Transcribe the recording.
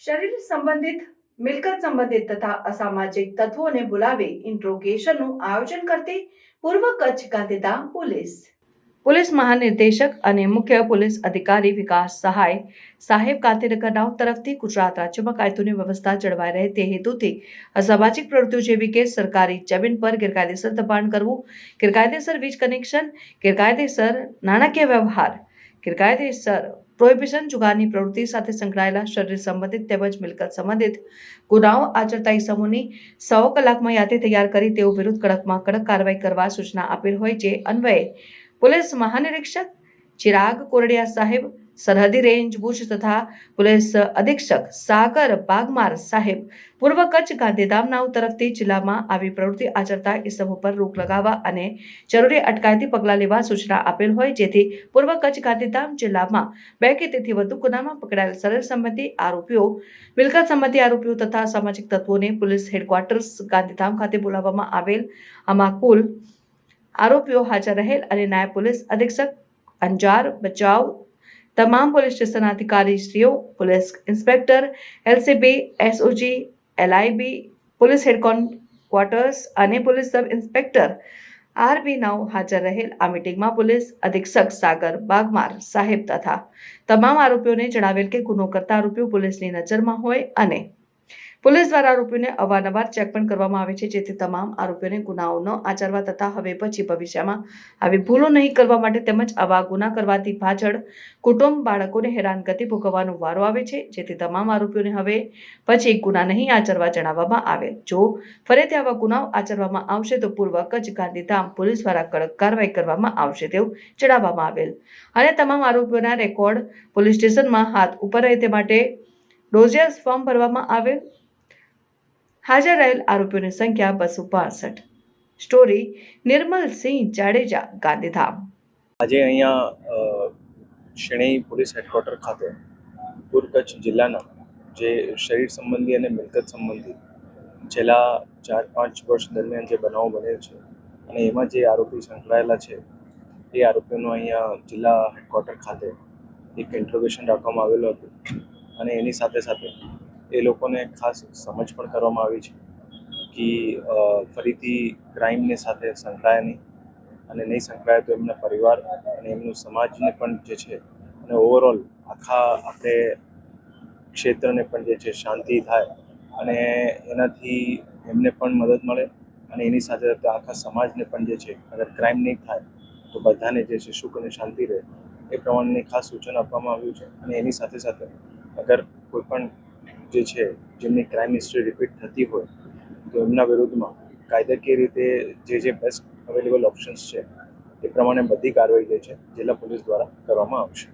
શરીર સંબંધિત મિલકત સંબંધિત તથા અસામાજિક તત્વોને બોલાવી ઇન્ટ્રોગેશનનું આયોજન કરતી પૂર્વ કચ્છ ગાંધીધામ પોલીસ મહાનિર્દેશક અને મુખ્ય પોલીસ અધિકારી વિકાસ સહાય સાહેબ ગાંધીનગરના તરફથી ગુજરાત રાજ્યમાં કાયદોની વ્યવસ્થા જળવાઈ રહે તે હેતુથી અસામાજિક પ્રવૃત્તિઓ જેવી કે સરકારી જમીન પર ગેરકાયદેસર દબાણ કરવું, ગેરકાયદેસર વીજ કનેક્શન, ગેરકાયદેસર નાણાકીય વ્યવહાર, ગેરકાયદેસર પ્રોહિબિશન, જુગારની પ્રવૃત્તિ સાથે સંકળાયેલા શરીર સંબંધિત તેમજ મિલકત સંબંધિત ગુનાઓ આચરતા ઇસમોની 100 કલાકમાં યાદી તૈયાર કરી તેઓ વિરુદ્ધ કડકમાં કડક કાર્યવાહી કરવા સૂચના આપેલ હોય જે અન્વયે પોલીસ મહાનિરીક્ષક ચિરાગ કોરડિયા સાહેબ, સરહદી રેન્જ ભુજ તથા પોલીસ અધિક્ષક સાગર બાગમાર સાહેબ, પૂર્વ કચ્છ ગાંધીધામના તરફથી જિલ્લામાં આવી પ્રવૃત્તિ આચરતા ઇસમો પર રોક લગાવવા અને જરૂરી અટકાયતી પગલાં લેવા સૂચના આપેલ હોય જેથી પૂર્વ કચ્છ ગાંધીધામ જિલ્લામાં 2 કે તેથી વધુ ગુનામાં પકડાયેલ શરીર સંબંધી આરોપીઓ, મિલકત સંબંધી આરોપીઓ તથા સામાજિક તત્વોને પોલીસ હેડક્વાર્ટર્સ ગાંધીધામ ખાતે બોલાવવામાં આવેલ. આમાં કુલ આરોપીઓ હાજર રહેલ અને નાયબ પોલીસ અધિક્ષક અંજાર, બચાવ, તમામ પોલીસ સ્ટેશનના અધિકારીશ્રીઓ, police inspector, LCB, SOG, LIB, police headquarters અને પોલીસ સબ ઇન્સ્પેક્ટર RB9 હાજર રહેલ. આ મીટિંગમાં પોલીસ અધિક્ષક સાગર બાગમાર સાહેબ તથા તમામ આરોપીઓને જણાવેલ કે ગુનો કરતા આરોપીઓ પોલીસની નજરમાં હોય અને પોલીસ દ્વારા આરોપીઓને અવારનવાર ચેક પણ કરવામાં આવે છે જેથી તમામ આરોપીઓને ગુનાઓ ન આચરવા તથા હવે પછી ભવિષ્યમાં આવી ભૂલો નહીં કરવા માટે તેમજ આવા ગુના કરવાથી પાછળ કુટુંબ, બાળકોને હેરાનગતિ ભોગવવાનો વારો આવે છે જેથી તમામ આરોપીઓને હવે પછી ગુના નહીં આચરવા જણાવવામાં આવે. જો ફરીથી આવા ગુનાઓ આચરવામાં આવશે તો પૂર્વ કચ્છ ગાંધીધામ પોલીસ દ્વારા કડક કાર્યવાહી કરવામાં આવશે તેવું જણાવવામાં આવેલ અને તમામ આરોપીઓના રેકોર્ડ પોલીસ સ્ટેશનમાં હાથ ઉપર રહે તે માટે ડોઝિયર્સ ફોર્મ ભરવામાં આવેલ. હાજર રહેલ આરોપીઓની સંખ્યા 262. સ્ટોરી નિર્મલસિંહ જાડેજા, ગાંધીધામ. આજે અહીંયા શેણઈ પોલીસ હેડક્વાર્ટર ખાતે પૂર્વ કચ્છ જિલ્લાના જે શરીર સંબંધી અને મિલકત સંબંધી છેલ્લા 4-5 વર્ષ દરમિયાન જે બનાવો બનેલ છે અને એમાં જે આરોપી સંકળાયેલા છે એ આરોપીઓનું અહીંયા જિલ્લા હેડક્વાર્ટર ખાતે એક ઇન્ટ્રોગેશન રાખવામાં આવેલું હતું અને એની સાથે સાથે એ લોકોને ખાસ સમજ પણ કરવામાં આવી છે કે ફરીથી ક્રાઇમની સાથે સંકળાય નહીં અને નહીં સંકળાય તો એમના પરિવાર અને એમનું સમાજને પણ જે છે અને ઓવરઓલ આખા આપણે ક્ષેત્રને પણ જે છે શાંતિ થાય અને એનાથી એમને પણ મદદ મળે અને એની સાથે સાથે આખા સમાજને પણ જે છે અગર ક્રાઇમ નહીં થાય તો બધાને જે છે સુખ અને શાંતિ રહે એ પ્રમાણેની ખાસ સૂચન આપવામાં આવ્યું છે. અને એની સાથે સાથે અગર કોઈ પણ જે છે જેમની ક્રાઇમ હિસ્ટ્રી રિપીટ થતી હોય તો એમના વિરુદ્ધમાં કાયદાકીય રીતે જે બેસ્ટ અવેલેબલ ઓપ્શન્સ છે એ પ્રમાણે બધી કાર્યવાહી જે છે જિલ્લા પોલીસ દ્વારા કરવામાં આવશે.